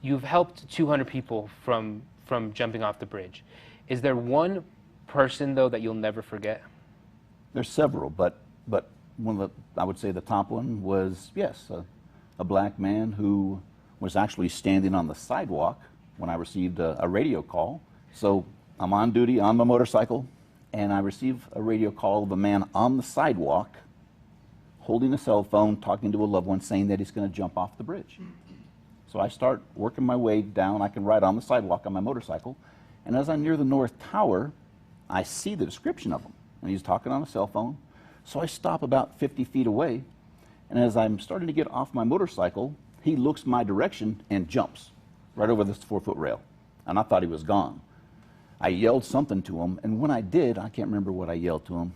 you've helped 200 people from jumping off the bridge. Is there one person, though, that you'll never forget? There's several, but one of the, I would say the top one was, yes, a black man who was actually standing on the sidewalk when I received a radio call. So I'm on duty on my motorcycle, and I receive a radio call of a man on the sidewalk holding a cell phone, talking to a loved one, saying that he's going to jump off the bridge. So I start working my way down. I can ride on the sidewalk on my motorcycle, and as I'm near the North Tower, I see the description of him, and he's talking on a cell phone. So I stop about 50 feet away, and as I'm starting to get off my motorcycle, he looks my direction and jumps right over this 4-foot rail, and I thought he was gone. I yelled something to him, and when I did, I can't remember what I yelled to him.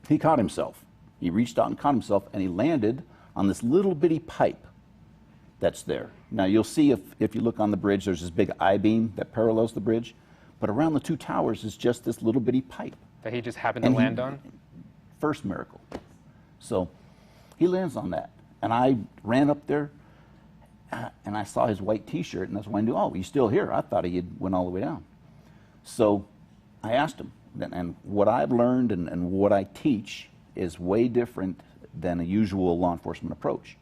He caught himself. He reached out and caught himself, and he landed on this little bitty pipe that's there. Now you'll see if you look on the bridge, there's this big I-beam that parallels the bridge, but around the two towers is just this little bitty pipe. That he just happened to land on? First miracle. So he lands on that, and I ran up there, and I saw his white T-shirt, and that's when I knew, oh, he's still here. I thought he had went all the way down. So I asked him, and what I've learned and what I teach is way different than a usual law enforcement approach.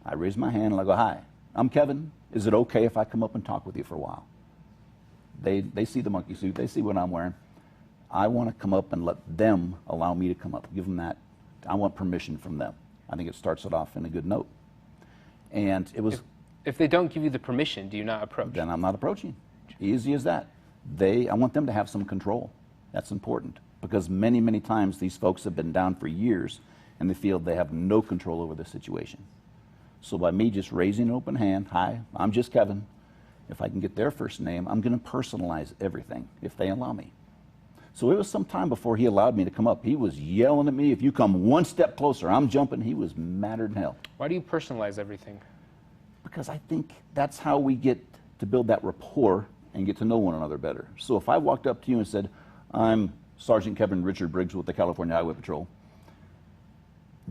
I raise my hand and I go, hi, I'm Kevin. Is it okay if I come up and talk with you for a while? They see the monkey suit. They see what I'm wearing. I want to come up and let them allow me to come up, give them that. I want permission from them. I think it starts it off in a good note. And it was... If they don't give you the permission, do you not approach? Then I'm not approaching. Easy as that. I want them to have some control. That's important, because many, many times these folks have been down for years and they feel they have no control over the situation. So by me just raising an open hand, hi, I'm just Kevin. If I can get their first name, I'm going to personalize everything if they allow me. So it was some time before he allowed me to come up. He was yelling at me, if you come one step closer, I'm jumping. He was madder than hell. Why do you personalize everything? Because I think that's how we get to build that rapport and get to know one another better. So if I walked up to you and said, I'm Sergeant Kevin Richard Briggs with the California Highway Patrol,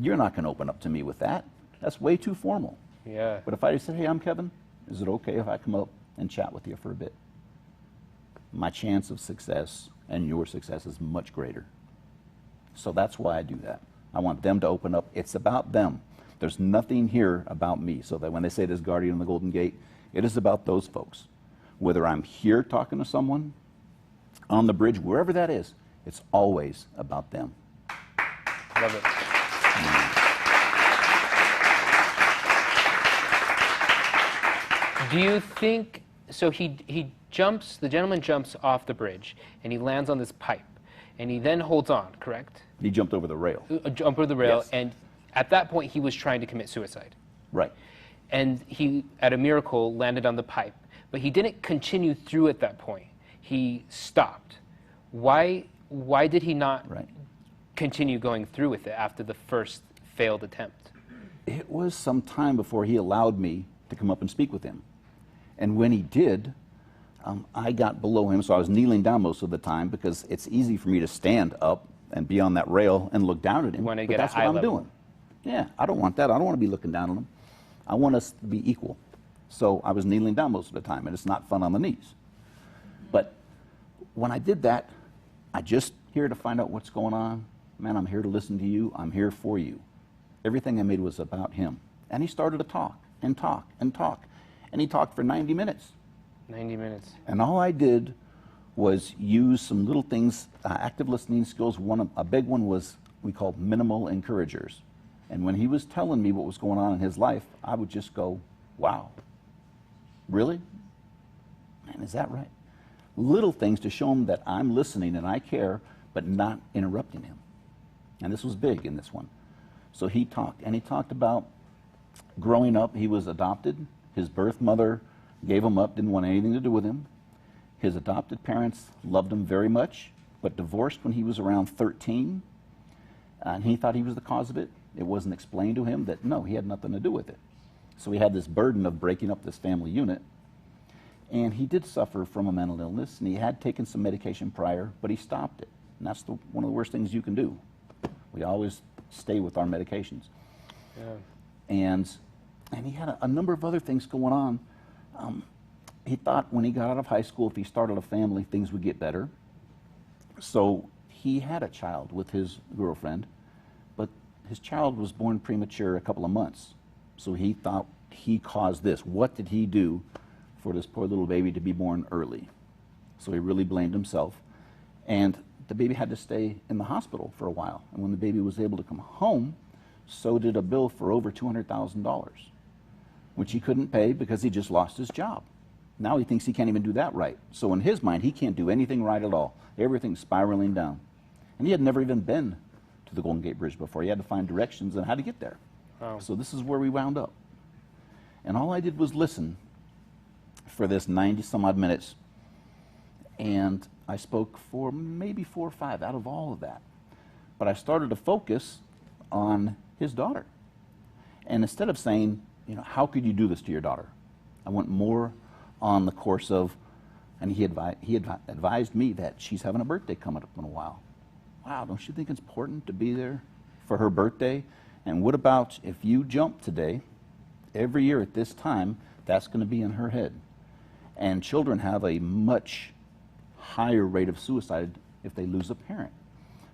you're not going to open up to me with that. That's way too formal. Yeah. But if I just said, hey, I'm Kevin, is it okay if I come up and chat with you for a bit? My chance of success and your success is much greater. So that's why I do that. I want them to open up. It's about them. There's nothing here about me. So that when they say this guardian on the Golden Gate, it is about those folks. Whether I'm here talking to someone, on the bridge, wherever that is, it's always about them. Love it. Do you think, so he jumps, the gentleman jumps off the bridge, and he lands on this pipe, and he then holds on, correct? He jumped over the rail. Jump over the rail, Yes. and at that point, he was trying to commit suicide. Right. And he, at a miracle, landed on the pipe. But he didn't continue through at that point. He stopped. Why did he not continue going through with it after the first failed attempt? It was some time before he allowed me to come up and speak with him. And when he did, I got below him, so I was kneeling down most of the time because it's easy for me to stand up and be on that rail and look down at him. Want to but get that's a what high I'm level. doing. Yeah, I don't want that. I don't want to be looking down on him. I want us to be equal. So I was kneeling down most of the time, and it's not fun on the knees. But when I did that, I just here to find out what's going on. Man, I'm here to listen to you. I'm here for you. Everything I made was about him. And he started to talk and talk and talk. And he talked for 90 minutes. 90 minutes. And all I did was use some little things, active listening skills. A big one was we called minimal encouragers. And when he was telling me what was going on in his life, I would just go, wow, really? Man, is that right? Little things to show him that I'm listening and I care, but not interrupting him. And this was big in this one. So he talked, and he talked about growing up. He was adopted. His birth mother gave him up, didn't want anything to do with him. His adopted parents loved him very much, but divorced when he was around 13. And he thought he was the cause of it. It wasn't explained to him that, no, he had nothing to do with it. So he had this burden of breaking up this family unit. And he did suffer from a mental illness, and he had taken some medication prior, but he stopped it. And that's one of the worst things you can do. We always stay with our medications. Yeah. And he had a number of other things going on. He thought when he got out of high school, if he started a family, things would get better. So he had a child with his girlfriend, but his child was born premature a couple of months. So he thought he caused this. What did he do for this poor little baby to be born early? So he really blamed himself. And the baby had to stay in the hospital for a while. And when the baby was able to come home, so did a bill for over $200,000, which he couldn't pay because he just lost his job. Now he thinks he can't even do that right. So in his mind, he can't do anything right at all. Everything's spiraling down. And he had never even been to the Golden Gate Bridge before. He had to find directions on how to get there. Wow. So this is where we wound up. And all I did was listen for this 90 some odd minutes. And I spoke for maybe 4 or 5 out of all of that. But I started to focus on his daughter. And instead of saying, you know, how could you do this to your daughter? I went more on the course of, and he advised me that she's having a birthday coming up in a while. Wow, don't you think it's important to be there for her birthday? And what about if you jump today, every year at this time, that's going to be in her head. And children have a much higher rate of suicide if they lose a parent.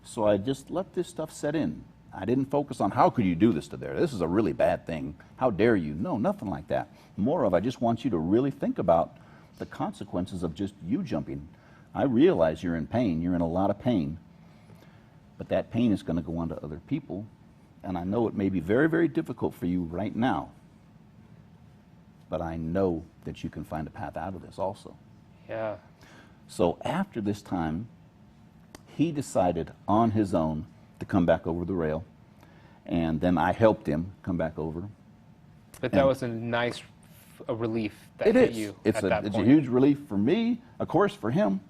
So I just let this stuff set in. I didn't focus on how could you do this to there. This is a really bad thing. How dare you? No, nothing like that. More of, I just want you to really think about the consequences of just you jumping. I realize you're in pain. You're in a lot of pain. But that pain is going to go on to other people. And I know it may be very, very difficult for you right now. But I know that you can find a path out of this also. Yeah. So after this time, he decided on his own to come back over the rail, and then I helped him come back over. But that was a nice relief that hit you at that point. It's a huge relief for me, of course, for him.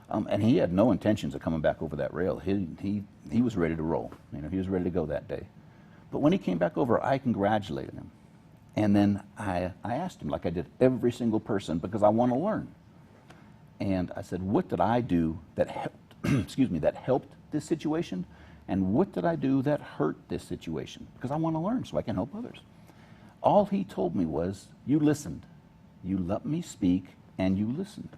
And he had no intentions of coming back over that rail. He was ready to roll. You know, he was ready to go that day. But when he came back over, I congratulated him. And then I asked him, like I did every single person, because I want to learn. And I said, what did I do that helped, excuse me, that helped this situation? And what did I do that hurt this situation? Because I want to learn so I can help others. All he told me was, you listened. You let me speak and you listened.